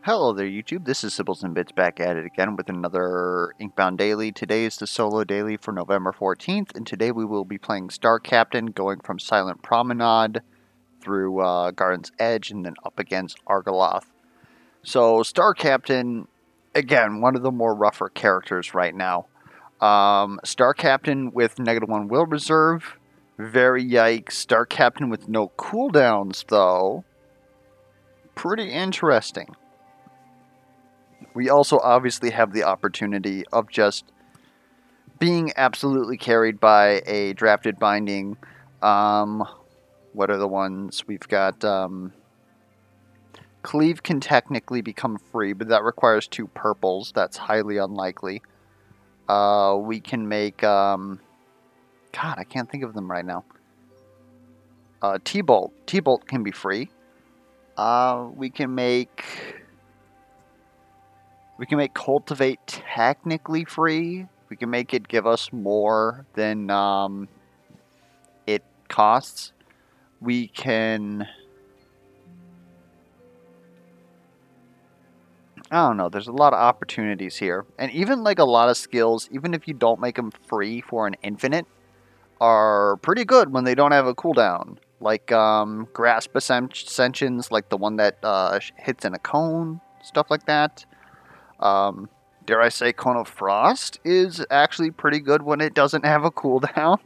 Hello there YouTube, this is Sibbles and Bits back at it again with another Inkbound Daily. Today is the solo daily for November 14th, and today we will be playing Star Captain, going from Silent Promenade through Garden's Edge and then up against Argoloth. So Star Captain, again, one of the more rougher characters right now. Star Captain with -1 will reserve, very yikes. Star Captain with no cooldowns though, pretty interesting. We also obviously have the opportunity of just being absolutely carried by a drafted binding. What are the ones? We've got Cleave can technically become free, but that requires 2 purples. That's highly unlikely. We can make... God, I can't think of them right now. T-Bolt. T-Bolt can be free. We can make Cultivate technically free. We can make it give us more than it costs. We can... I don't know, there's a lot of opportunities here. And even like a lot of skills, even if you don't make them free for an infinite, are pretty good when they don't have a cooldown. Like Grasp Ascensions, like the one that hits in a cone, stuff like that. Dare I say Cone of Frost is actually pretty good when it doesn't have a cooldown.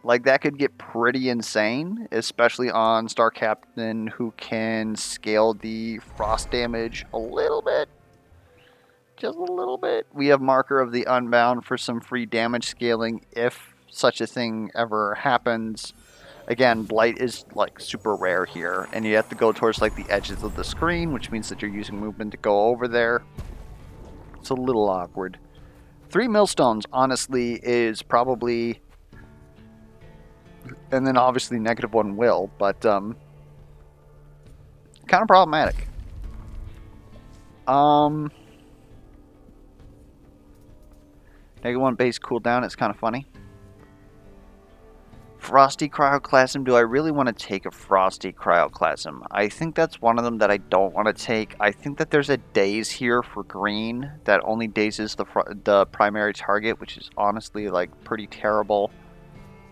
Like, that could get pretty insane, especially on Star Captain, who can scale the frost damage a little bit. Just a little bit. We have Marker of the Unbound for some free damage scaling if such a thing ever happens. Again, Blight is like super rare here, and you have to go towards like the edges of the screen, which means that you're using movement to go over there. It's a little awkward. 3 millstones, honestly, is probably... And then obviously -1 will, but kind of problematic. -1 base cooldown is kind of funny. Frosty Cryoclasm. Do I really want to take a Frosty Cryoclasm? I think that's one of them that I don't want to take. I think that there's a daze here for green that only dazes the primary target, which is honestly like pretty terrible.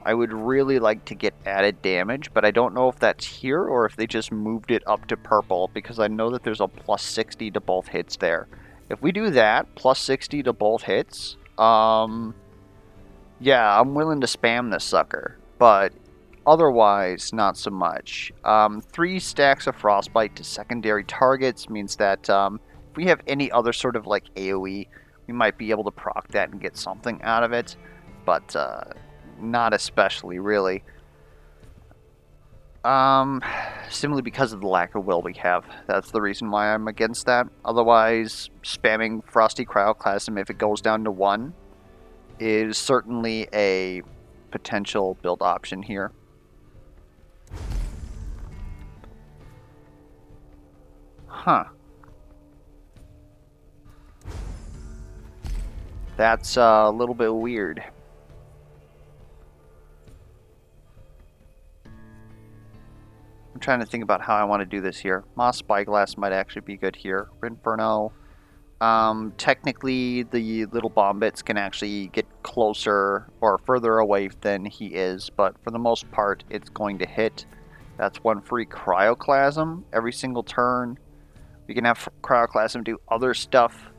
I would really like to get added damage, but I don't know if that's here or if they just moved it up to purple, because I know that there's a +60 to both hits there. If we do that, +60 to both hits, yeah, I'm willing to spam this sucker. But otherwise, not so much. 3 stacks of Frostbite to secondary targets means that if we have any other sort of like AoE, we might be able to proc that and get something out of it. But not especially, really. Simply because of the lack of will we have. That's the reason why I'm against that. Otherwise, spamming Frosty Cryoclasm if it goes down to 1 is certainly a potential build option here. Huh. That's a little bit weird. I'm trying to think about how I want to do this here. Moss Spyglass might actually be good here. Inferno. Technically, the little bomb bits can actually get closer or further away than he is, but for the most part, it's going to hit. That's 1 free Cryoclasm every single turn. We can have Cryoclasm do other stuff.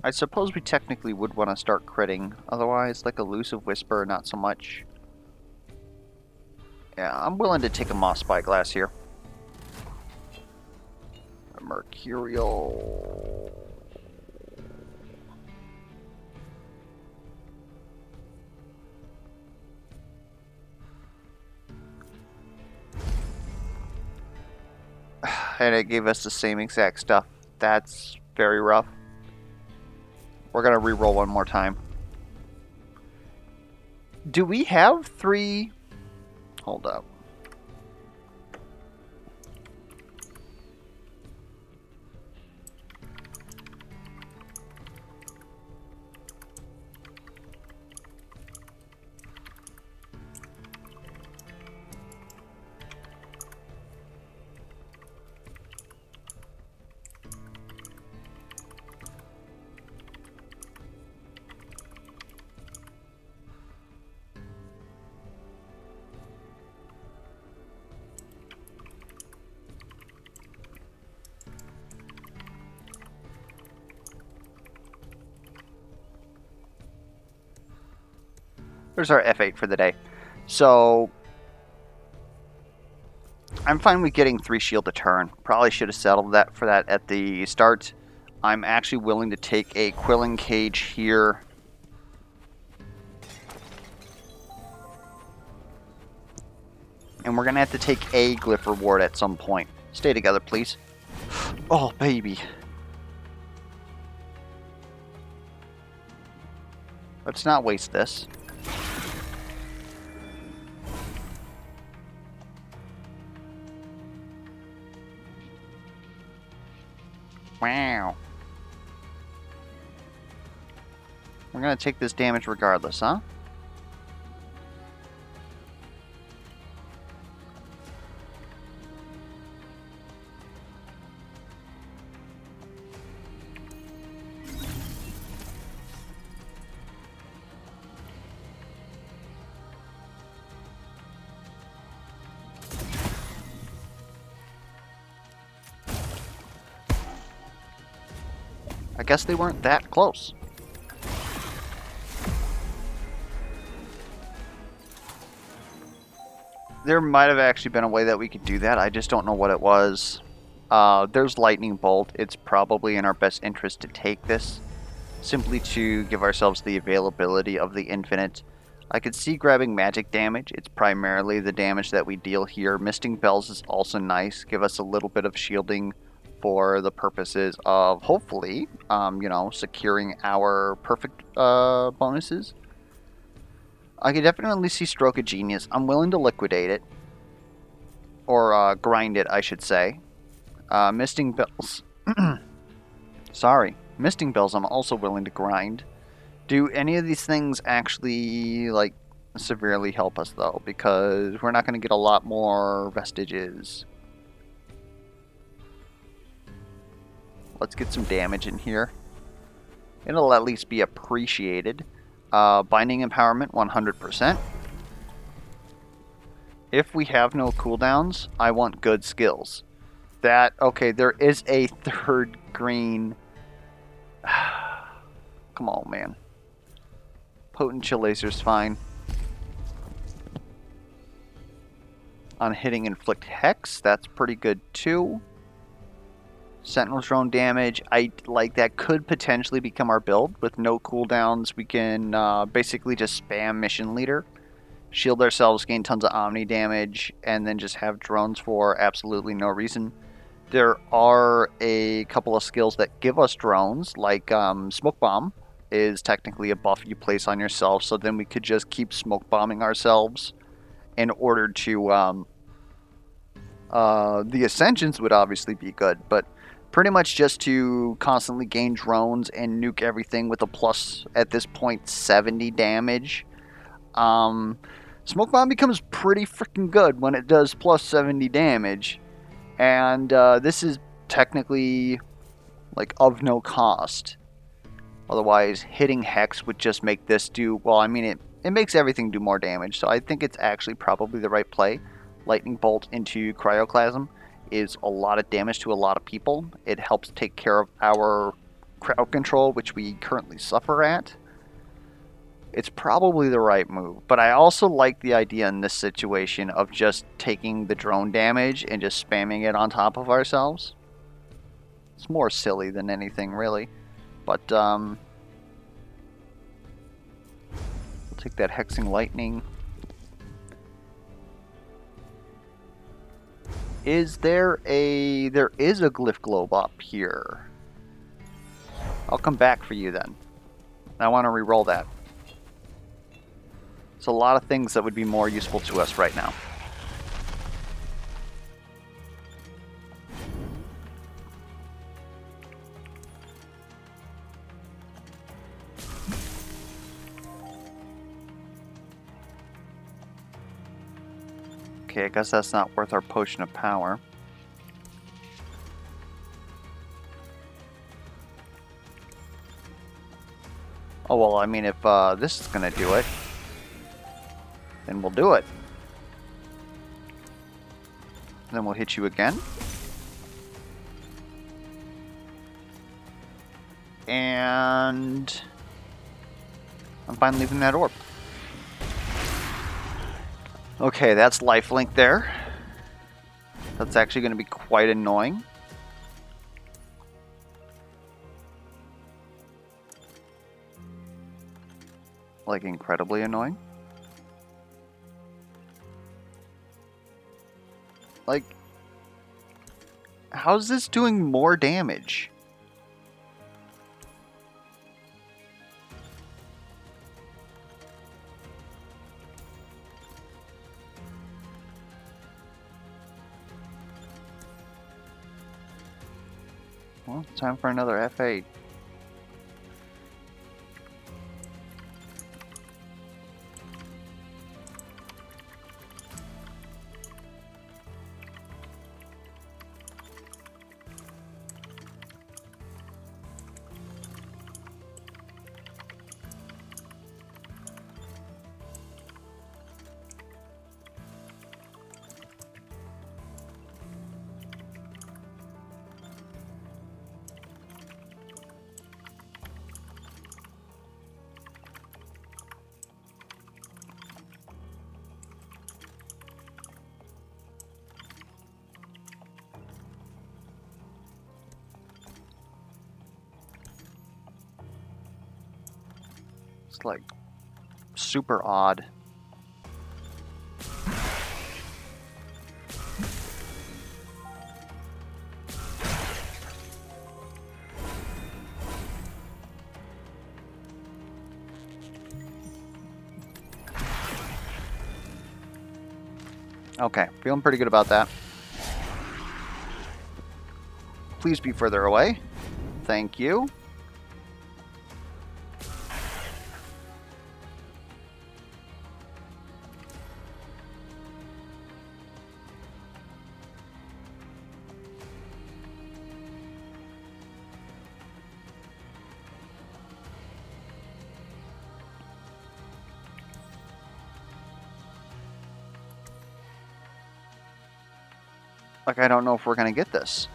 I suppose we technically would want to start critting. Otherwise, like Elusive Whisper, not so much. Yeah, I'm willing to take a Moss Spyglass here. A Mercurial. And it gave us the same exact stuff. That's very rough. We're going to reroll one more time. Do we have 3... Hold up. There's our F8 for the day. So I'm fine with getting 3 shield a turn. Probably should have settled that for that at the start. I'm actually willing to take a Quilling Cage here. And we're going to have to take a Glyph Reward at some point. Stay together, please. Oh, baby. Let's not waste this. Wow. We're going to take this damage regardless, huh? I guess they weren't that close. There might have actually been a way that we could do that. I just don't know what it was. There's Lightning Bolt. It's probably in our best interest to take this, simply to give ourselves the availability of the infinite. I could see grabbing magic damage. It's primarily the damage that we deal here. Misting Bells is also nice. Give us a little bit of shielding for the purposes of, hopefully, you know, securing our perfect bonuses. I could definitely see Stroke of Genius. I'm willing to liquidate it. Or grind it, I should say. Misting Bells. Sorry. Misting Bells I'm also willing to grind. Do any of these things actually, like, severely help us, though? Because we're not going to get a lot more vestiges. Let's get some damage in here. It'll at least be appreciated. Binding Empowerment, 100%. If we have no cooldowns, I want good skills. That, okay, there is a third green. Come on, man. Potent Chill Laser's fine. On hitting Inflict Hex, that's pretty good too. Sentinel Drone damage, that could potentially become our build. With no cooldowns, we can basically just spam Mission Leader, shield ourselves, gain tons of Omni damage, and then just have drones for absolutely no reason. There are a couple of skills that give us drones, like Smoke Bomb is technically a buff you place on yourself, so then we could just keep smoke bombing ourselves in order to the Ascensions would obviously be good, but pretty much just to constantly gain drones and nuke everything with a plus, at this point, 70 damage. Smoke Bomb becomes pretty freaking good when it does plus 70 damage. And this is technically, like, of no cost. Otherwise, hitting Hex would just make this do, well, I mean, it makes everything do more damage. So I think it's actually probably the right play. Lightning Bolt into Cryoclasm is a lot of damage to a lot of people. It helps take care of our crowd control, which we currently suffer at. It's probably the right move, but I also like the idea in this situation of just taking the drone damage and just spamming it on top of ourselves. It's more silly than anything, really. But, we'll take that Hexing Lightning. There is a Glyph Globe up here. I'll come back for you then. I want to re-roll that. It's a lot of things that would be more useful to us right now. Okay, I guess that's not worth our Potion of Power. Oh, well, I mean, if this is going to do it, then we'll do it. Then we'll hit you again. And I'm fine leaving that orb. Okay, that's lifelink there. That's actually going to be quite annoying. Like, incredibly annoying. Like, how's this doing more damage? Well, time for another F8. It's like super odd. Okay, feeling pretty good about that. Please be further away. Thank you. Like, I don't know if we're gonna get this.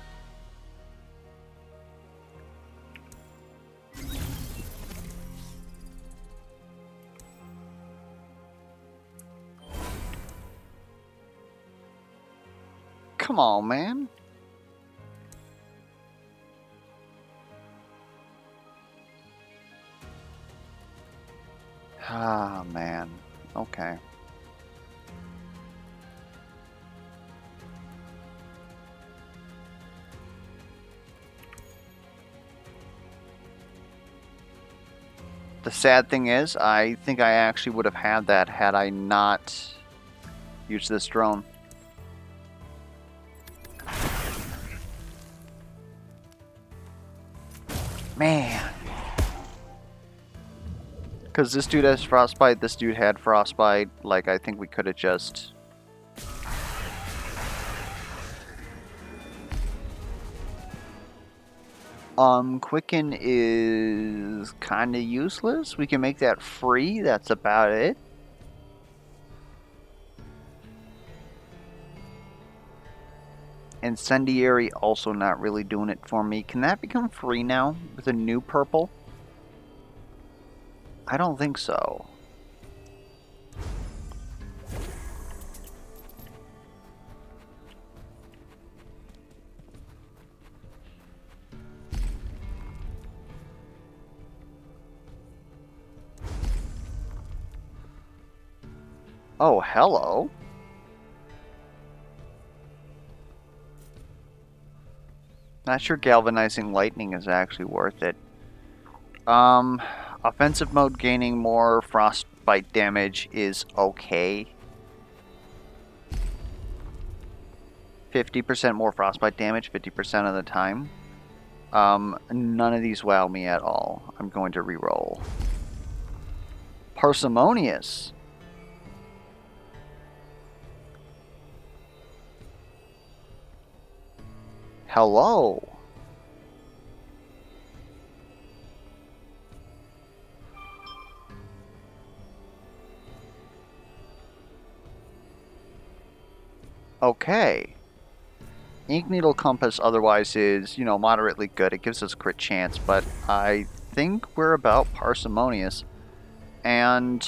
Come on, man. Ah, man. Okay. The sad thing is, I think I actually would have had that had I not used this drone. Man. Because this dude has frostbite, this dude had frostbite. Like, I think we could have just... Quicken is kind of useless. We can make that free. That's about it. Incendiary also not really doing it for me. Can that become free now with a new purple? I don't think so. Oh, hello. Not sure galvanizing lightning is actually worth it. Offensive mode gaining more frostbite damage is okay. 50% more frostbite damage, 50% of the time. None of these wow me at all. I'm going to re-roll. Parsimonious. Hello. Okay. Ink Needle Compass otherwise is, you know, moderately good. It gives us a crit chance, but I think we're about parsimonious. And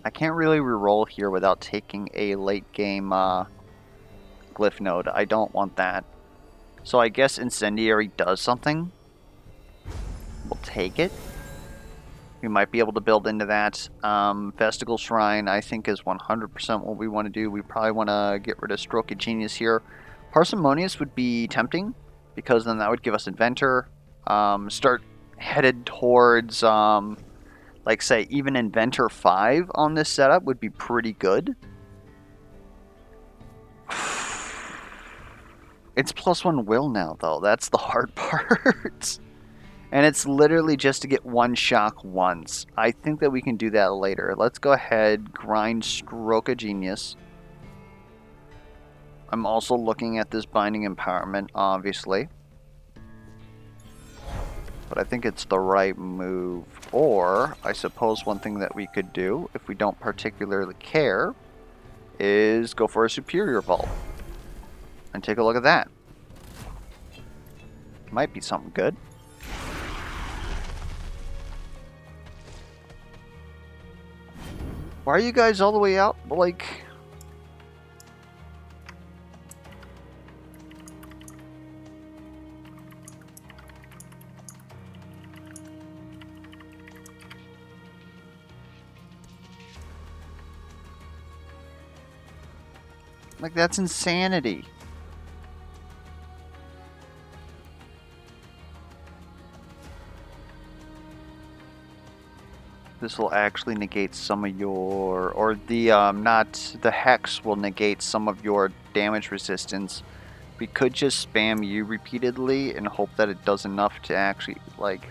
I can't really reroll here without taking a late game glyph node. I don't want that. So I guess Incendiary does something. We'll take it. We might be able to build into that. Vestigal Shrine, I think, is 100% what we want to do. We probably want to get rid of Stroke of Genius here. Parsimonious would be tempting, because then that would give us Inventor. Start headed towards, like, say, even Inventor 5 on this setup would be pretty good. It's +1 will now, though. That's the hard part. And it's literally just to get one shock once. I think that we can do that later. Let's go ahead, grind Stroke of Genius. I'm also looking at this Binding Empowerment, obviously. But I think it's the right move. Or, I suppose one thing that we could do, if we don't particularly care, is go for a Superior Vault. And take a look at that. Might be something good. Why are you guys all the way out? Like... Like, that's insanity. This will actually negate some of your, or the, not, the Hex will negate some of your damage resistance. We could just spam you repeatedly and hope that it does enough to actually, like,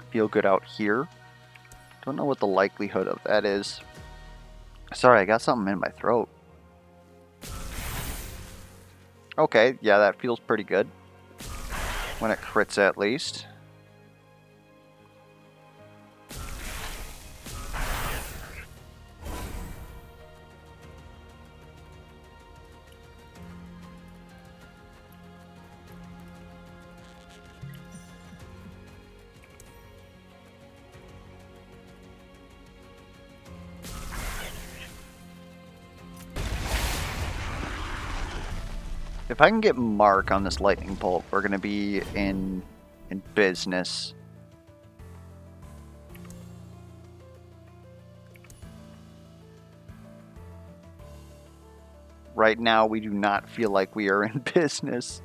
feel good out here. Don't know what the likelihood of that is. Sorry, I got something in my throat. Okay, yeah, that feels pretty good. When it crits, at least. If I can get Mark on this Lightning Bolt, we're going to be in business. Right now, we do not feel like we are in business.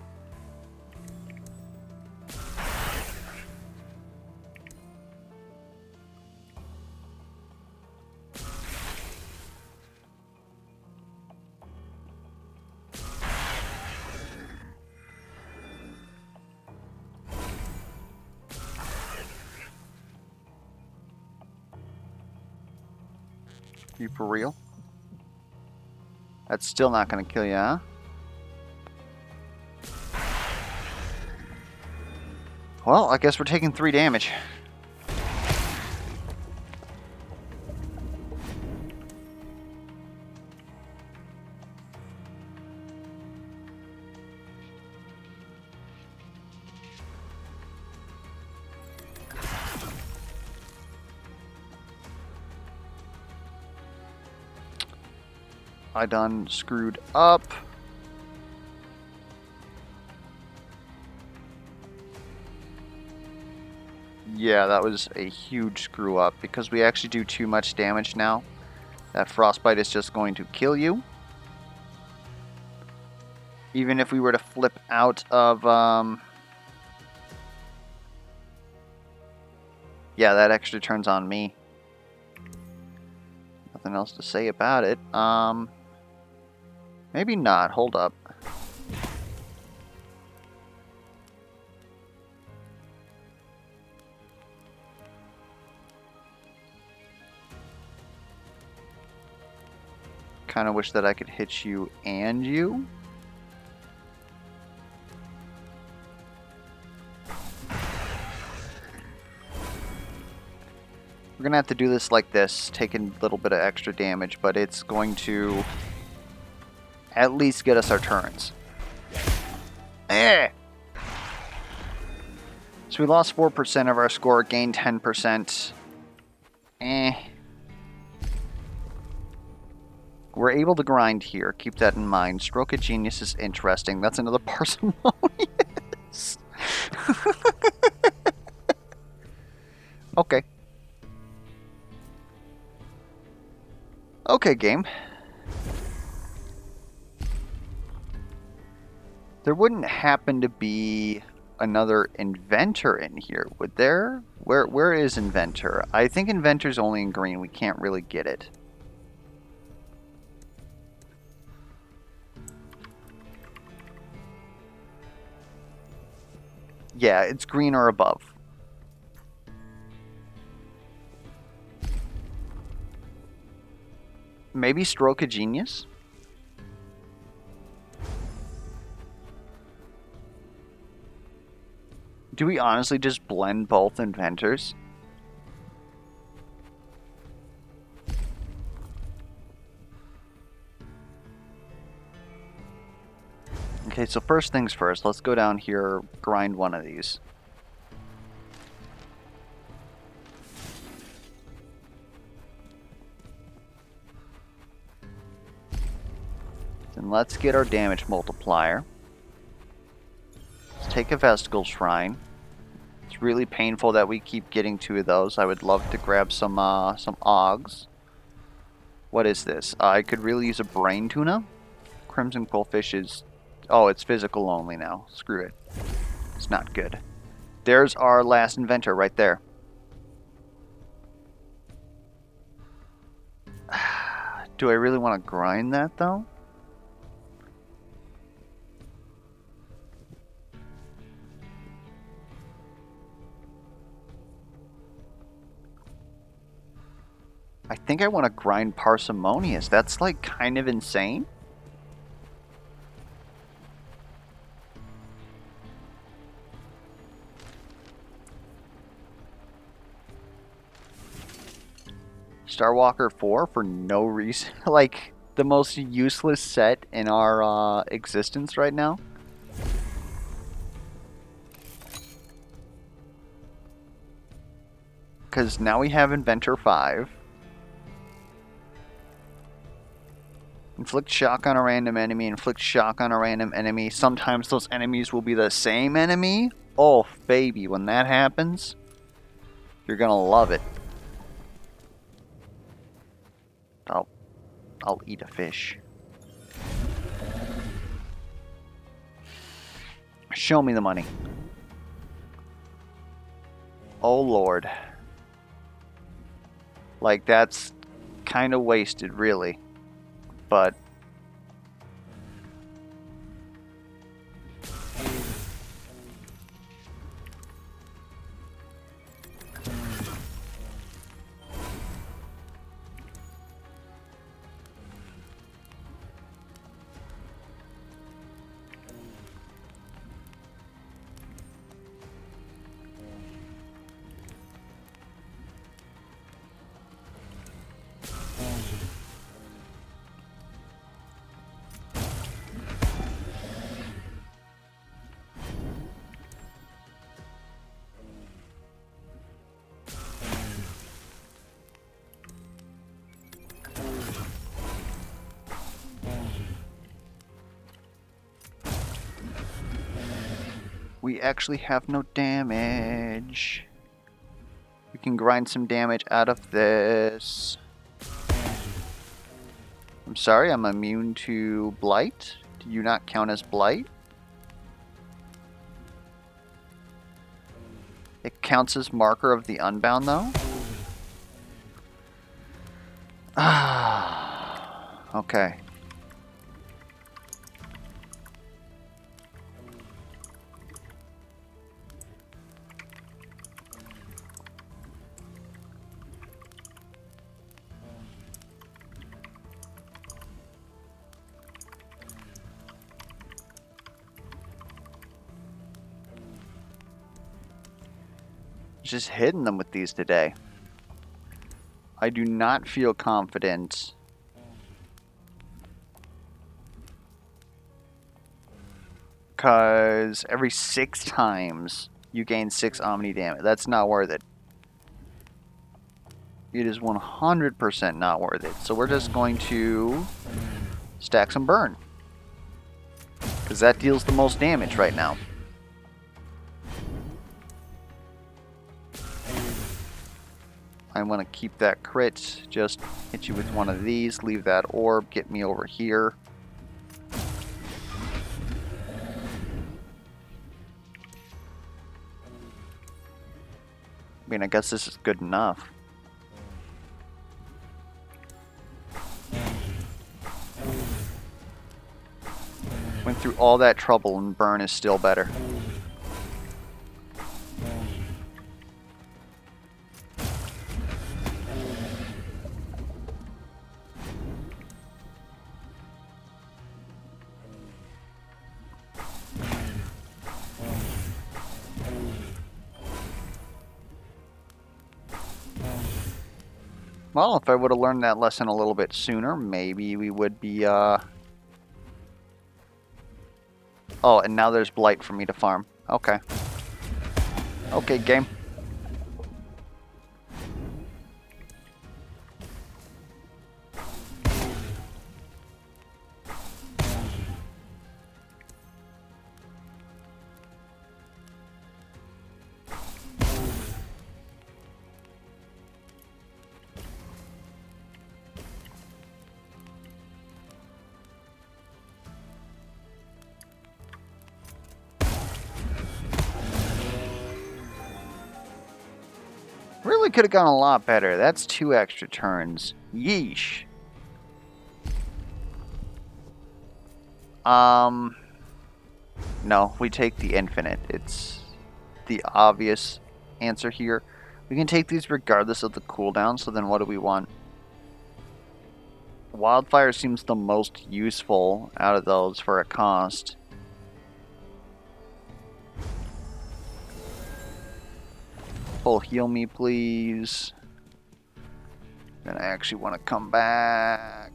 You for real? That's still not going to kill you, huh? Well, I guess we're taking 3 damage. I done screwed up. Yeah, that was a huge screw up because we actually do too much damage now. That Frostbite is just going to kill you. Even if we were to flip out of... Yeah, that extra turns on me. Nothing else to say about it. Maybe not. Hold up. Kind of wish that I could hit you and you. We're going to have to do this like this, taking a little bit of extra damage, but it's going to at least get us our turns. Eh! So we lost 4% of our score, gained 10%. Eh. We're able to grind here. Keep that in mind. Stroke of Genius is interesting. That's another parsimonious. Okay. Okay, game. There wouldn't happen to be another inventor in here, would there? Where is inventor? I think inventor's only in green. We can't really get it. Yeah, it's green or above. Maybe Stroke of Genius? Do we honestly just blend both inventors? Okay, so first things first, let's go down here, grind one of these. Then let's get our damage multiplier. Let's take a Vestigal Shrine. It's really painful that we keep getting 2 of those. I would love to grab some Augs. What is this? I could really use a Brain Tuna. Crimson Quillfish is... Oh, it's physical only now. Screw it. It's not good. There's our last inventor right there. Do I really want to grind that, though? I think I want to grind Parsimonious. That's, like, kind of insane. Starwalker 4 for no reason. Like, the most useless set in our existence right now. Because now we have Inventor 5. Inflict shock on a random enemy, inflict shock on a random enemy. Sometimes those enemies will be the same enemy. Oh, baby, when that happens, you're gonna love it. I'll eat a fish. Show me the money. Oh, Lord. Like, that's kind of wasted, really. But... we actually have no damage. We can grind some damage out of this. I'm sorry, I'm immune to Blight. Do you not count as Blight? It counts as marker of the Unbound, though? Ah, okay. Just hitting them with these today. I do not feel confident. Because every 6 times you gain 6 Omni damage. That's not worth it. it is 100% not worth it. So we're just going to stack some burn, because that deals the most damage right now. I want to keep that crit, just hit you with one of these, leave that orb, get me over here. I mean, I guess this is good enough. Went through all that trouble and burn is still better. Well, if I would have learned that lesson a little bit sooner, maybe we would be, Oh, and now there's Blight for me to farm. Okay. Okay, game. Really could have gone a lot better. That's 2 extra turns. Yeesh. No, we take the infinite. It's the obvious answer here. We can take these regardless of the cooldown, so then what do we want? Wildfire seems the most useful out of those for a cost. Full heal me, please. Then I actually want to come back.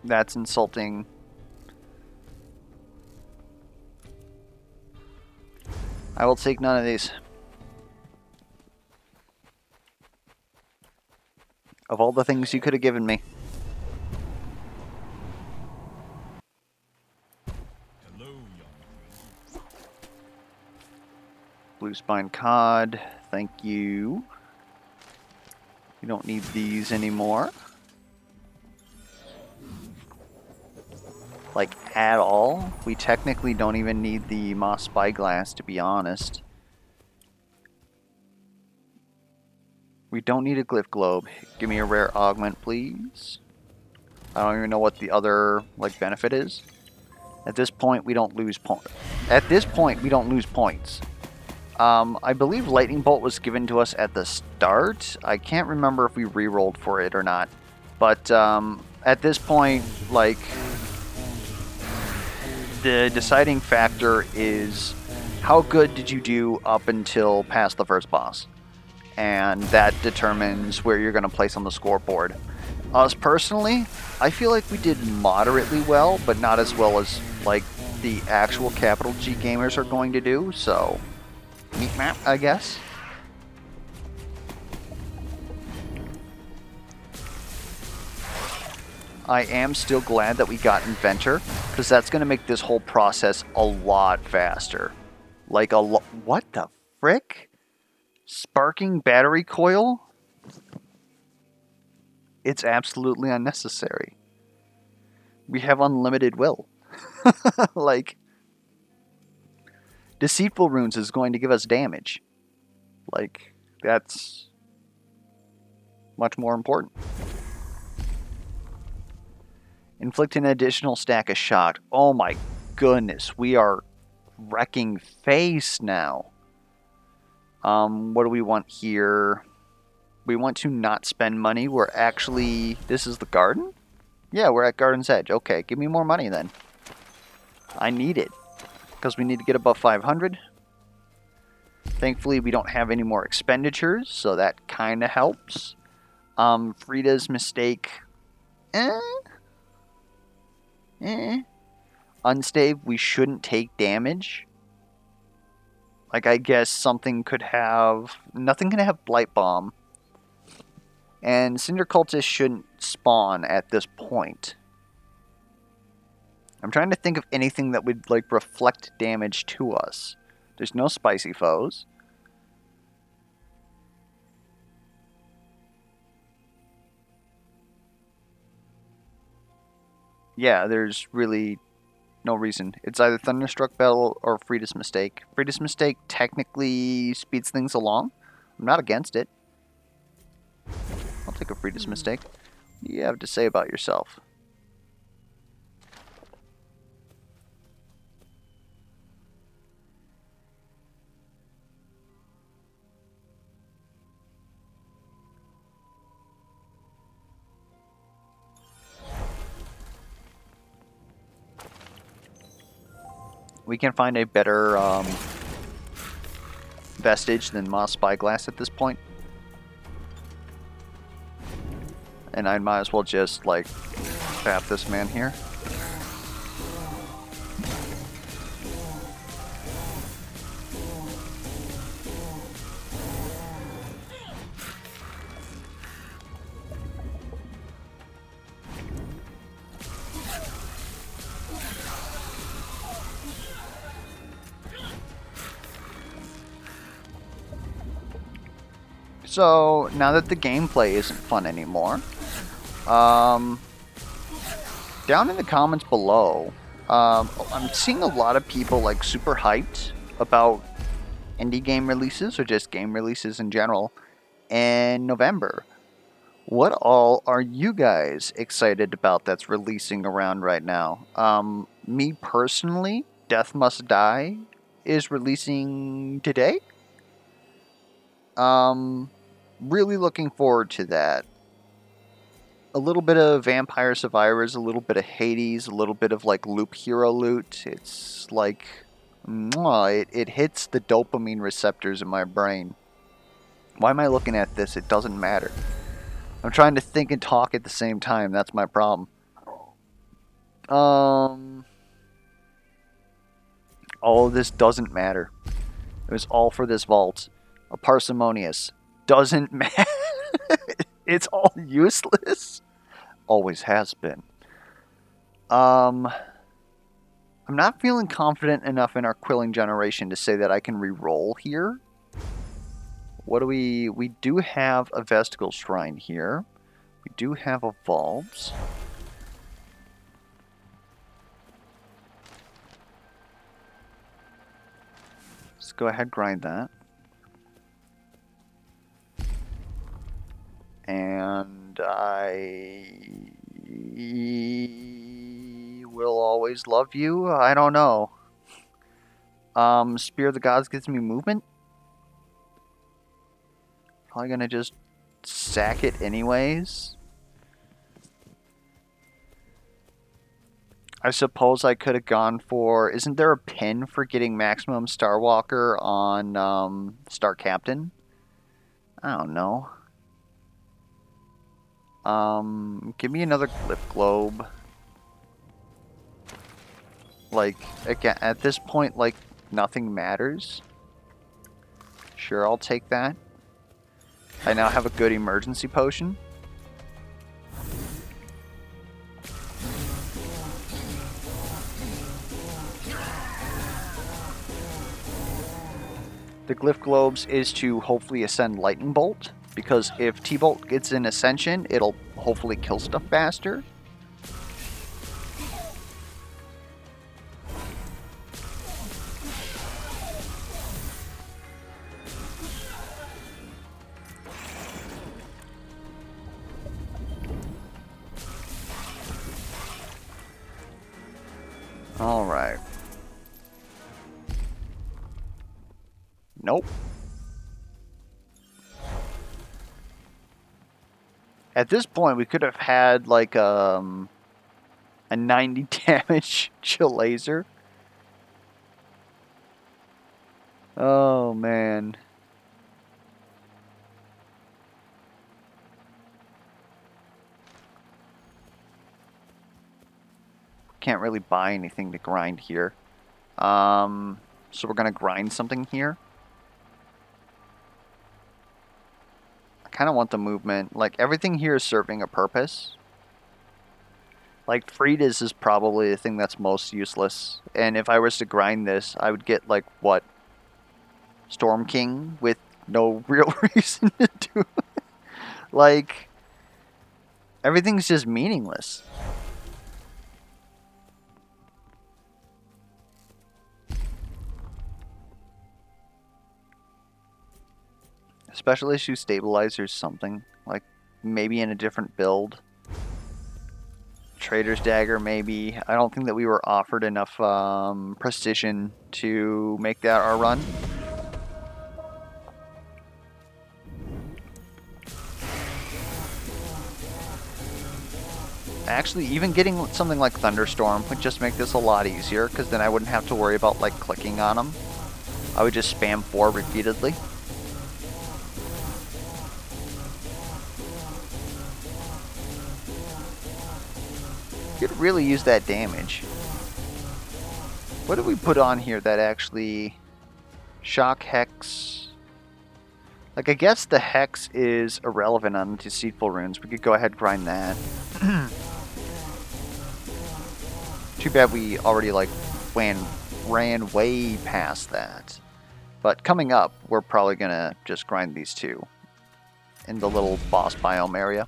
That's insulting. I will take none of these. Of all the things you could have given me. Blue Spine Cod, thank you. You don't need these anymore. Like, at all. We technically don't even need the Moss Spyglass, to be honest. We don't need a Glyph Globe. Give me a rare augment, please. I don't even know what the other, like, benefit is. At this point, we don't lose points. At this point, we don't lose points. I believe Lightning Bolt was given to us at the start. I can't remember if we re-rolled for it or not. But, at this point, like, the deciding factor is how good did you do up until past the first boss. And that determines where you're going to place on the scoreboard. Us personally, I feel like we did moderately well, but not as well as like the actual capital G gamers are going to do, so meat map, I guess. I am still glad that we got Inventor, because that's going to make this whole process a lot faster. Like what the frick? Sparking battery coil? It's absolutely unnecessary. We have unlimited will. Like, Deceitful Runes is going to give us damage. Like, that's much more important. Inflict an additional stack of shock. Oh my goodness, we are wrecking face now. What do we want here? We want to not spend money. We're actually... This is the garden? Yeah, we're at Garden's Edge. Okay, give me more money then. I need it. Because we need to get above 500. Thankfully, we don't have any more expenditures, so that kind of helps. Frida's mistake... Unstave, we shouldn't take damage. Like, I guess something could have... Nothing can have Blight Bomb. And Cinder Cultist shouldn't spawn at this point. I'm trying to think of anything that would, like, reflect damage to us. There's no spicy foes. Yeah, there's really no reason. It's either Thunderstruck Battle or Frida's Mistake. Frida's Mistake technically speeds things along. I'm not against it. I'll take a Frida's Mistake. What do you have to say about yourself? We can find a better vestige than Moss Spyglass at this point. And I might as well just, like, tap this man here. So, now that the gameplay isn't fun anymore, down in the comments below, I'm seeing a lot of people, like, super hyped about indie game releases, or just game releases in general, in November. What all are you guys excited about that's releasing around right now? Me personally, Death Must Die is releasing today. Really looking forward to that. A little bit of Vampire Survivors, a little bit of Hades, a little bit of, like, Loop Hero loot. It's like, it hits the dopamine receptors in my brain. Why am I looking at this? It doesn't matter. I'm trying to think and talk at the same time. That's my problem. All of this doesn't matter. It was all for this vault. A Parsimonious doesn't matter. It's all useless. Always has been. I'm not feeling confident enough in our Quilling Generation to say that I can re-roll here. What do we do have a Vestigal Shrine here. We do have a Vault. Let's go ahead, grind that. And I will always love you. I don't know. Spear of the Gods gives me movement. Probably gonna just sack it anyways. I suppose I could have gone for... Isn't there a pin for getting maximum Starwalker on Star Captain? I don't know. Give me another Glyph Globe. Like, again, at this point, like, nothing matters. Sure, I'll take that. I now have a good emergency potion. The Glyph Globes is to hopefully ascend Lightning Bolt, because if T-Bolt gets in Ascension, it'll hopefully kill stuff faster. Alright. Nope. At this point, we could have had, like, a 90 damage chill laser. Oh, man. Can't really buy anything to grind here. So we're going to grind something here. I kind of want the movement. Like, everything here is serving a purpose. Like, Frida's is probably the thing that's most useless. And if I was to grind this, I would get, like, what? Storm King with no real reason to do it. Like, everything's just meaningless. Special issue stabilizers, something. Like, maybe in a different build. Trader's Dagger, maybe. I don't think that we were offered enough precision to make that our run. Actually, even getting something like Thunderstorm would just make this a lot easier, because then I wouldn't have to worry about, like, clicking on them. I would just spam 4 repeatedly. Could really use that damage. What did we put on here that actually... Shock Hex... Like, I guess the Hex is irrelevant on Deceitful Runes. We could go ahead and grind that. Too bad we already, like, ran way past that. But coming up, we're probably gonna just grind these two in the little boss biome area.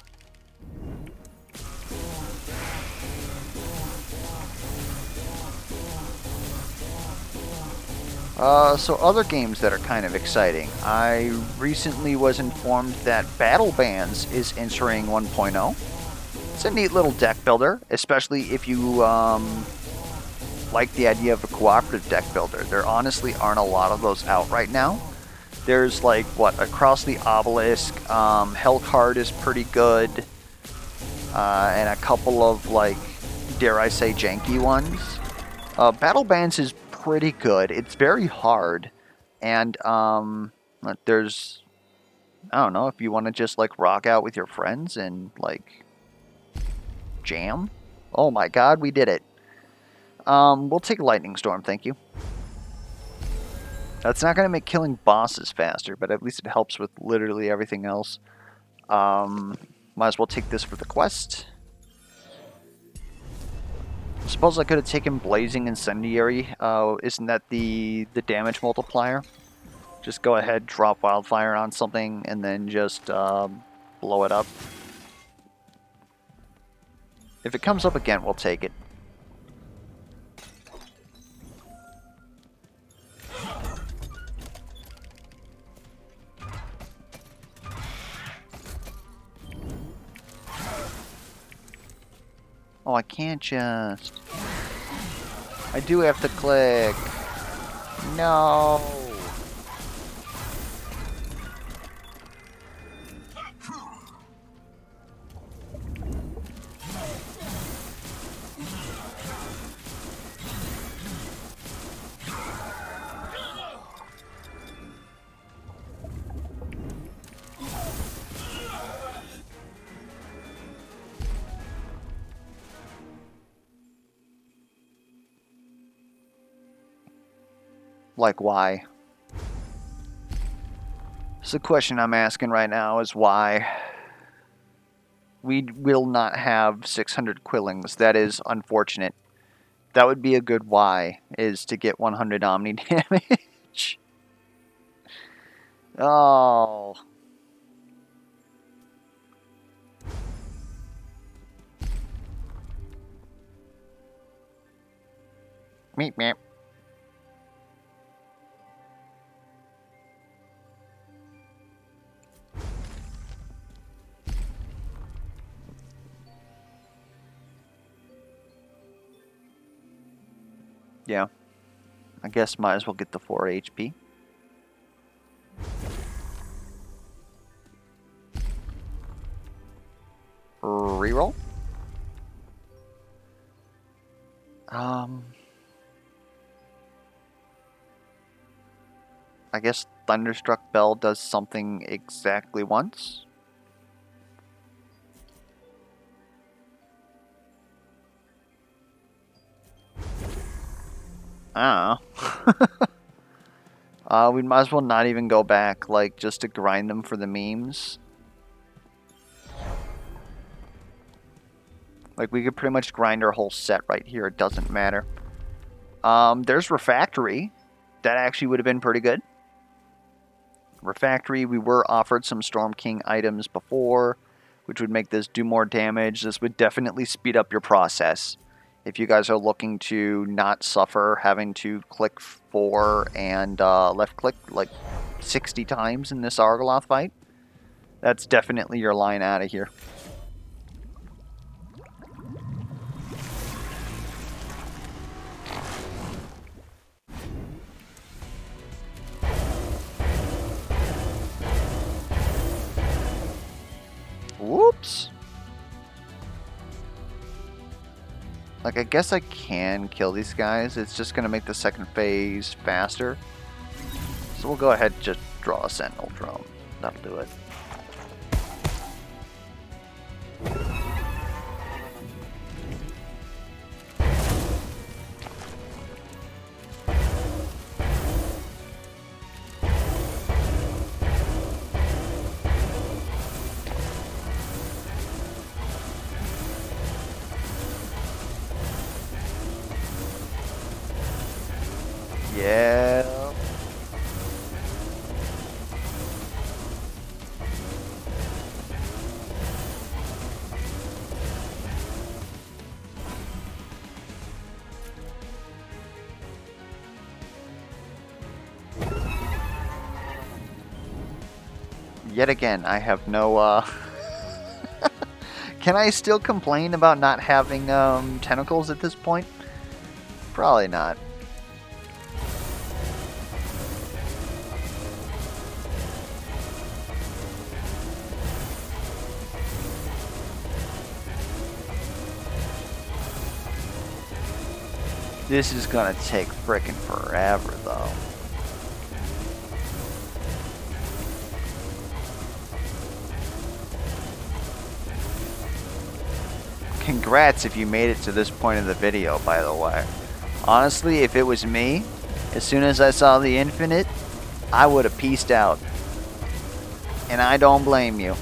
So other games that are kind of exciting. I recently was informed that Battle Bands is entering 1.0. It's a neat little deck builder, especially if you like the idea of a cooperative deck builder. There honestly aren't a lot of those out right now. There's like, what, Across the Obelisk, Hellcard is pretty good, and a couple of, like, dare I say, janky ones. Battle Bands is pretty good. It's very hard, and there's, I don't know, if you want to just, like, rock out with your friends and, like, jam. Oh my god, we did it. We'll take Lightning Storm, thank you. That's not going to make killing bosses faster, but at least it helps with literally everything else. Might as well take this for the quest. Suppose I could have taken Blazing Incendiary. Isn't that the damage multiplier? Just go ahead, drop Wildfire on something, and then just blow it up. If it comes up again, we'll take it. Oh, I can't just... I do have to click. No. Like, why? So the question I'm asking right now is why? We will not have 600 Quillings. That is unfortunate. That would be a good why, is to get 100 Omni damage. Oh. Meep meep. Yeah, I guess might as well get the 4 HP. Reroll. I guess Thunderstruck Bell does something exactly once. I don't know. We might as well not even go back, like, just to grind them for the memes. Like, we could pretty much grind our whole set right here. It doesn't matter. There's Refractory. That actually would have been pretty good. Refractory, we were offered some Storm King items before, which would make this do more damage. This would definitely speed up your process. If you guys are looking to not suffer having to click 4 and left click like 60 times in this Argoloth fight, that's definitely your line out of here. Whoops. Like, I guess I can kill these guys. It's just going to make the second phase faster. So we'll go ahead and just draw a Sentinel Drone. That'll do it. Yeah. Yet again, I have no, Can I still complain about not having, tentacles at this point? Probably not. This is gonna take frickin' forever, though. Congrats if you made it to this point of the video, by the way. Honestly, if it was me, as soon as I saw the infinite, I would have peaced out. And I don't blame you.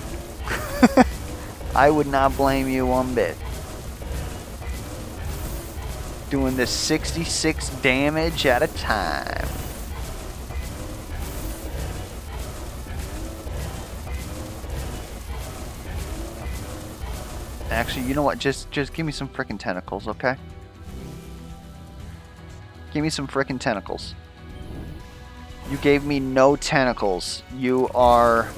I would not blame you one bit. Doing this 66 damage at a time. Actually, you know what? Just give me some frickin' tentacles, okay? Give me some frickin' tentacles. You gave me no tentacles. You are...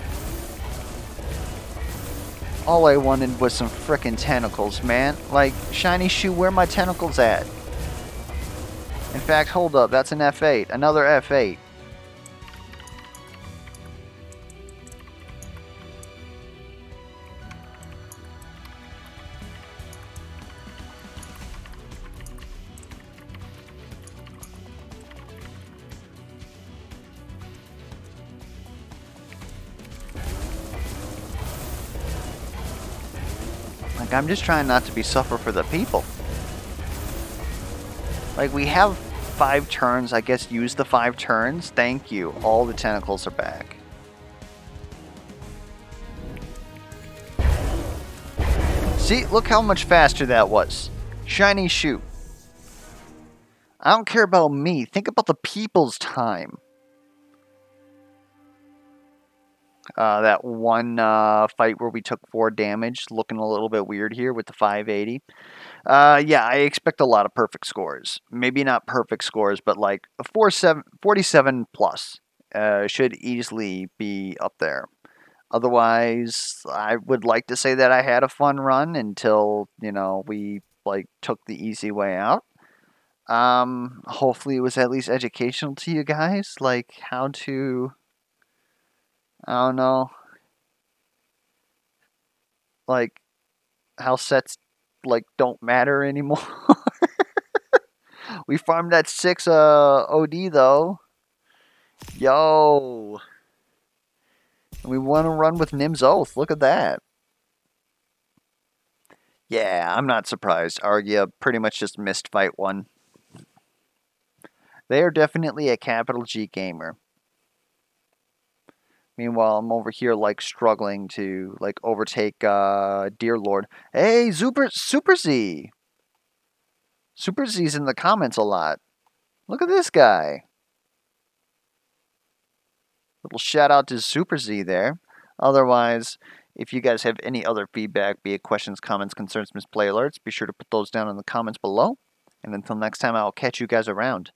All I wanted was some frickin' tentacles, man. Like, Shiny Shoe, where are my tentacles at? In fact, hold up. That's an F8. Another F8. Like, I'm just trying not to be suffer for the people. Like, we have 5 turns. I guess use the 5 turns. Thank you. All the tentacles are back. See? Look how much faster that was. Shiny Shoe. I don't care about me. Think about the people's time. That one fight where we took 4 damage, looking a little bit weird here with the 580. Yeah, I expect a lot of perfect scores. Maybe not perfect scores, but like a 47 plus should easily be up there. Otherwise, I would like to say that I had a fun run until, you know, we like took the easy way out. Hopefully it was at least educational to you guys, like how to, I don't know, like how sets like don't matter anymore. We farmed that 6 OD though. Yo. We want to run with Nim's Oath. Look at that. Yeah, I'm not surprised. Argia pretty much just missed fight 1. They are definitely a capital G gamer. Meanwhile, I'm over here like struggling to like overtake Dear Lord. Hey, Super Z. Super Z's in the comments a lot. Look at this guy. Little shout out to Super Z there. Otherwise, if you guys have any other feedback, be it questions, comments, concerns, misplay alerts, be sure to put those down in the comments below. And until next time, I'll catch you guys around.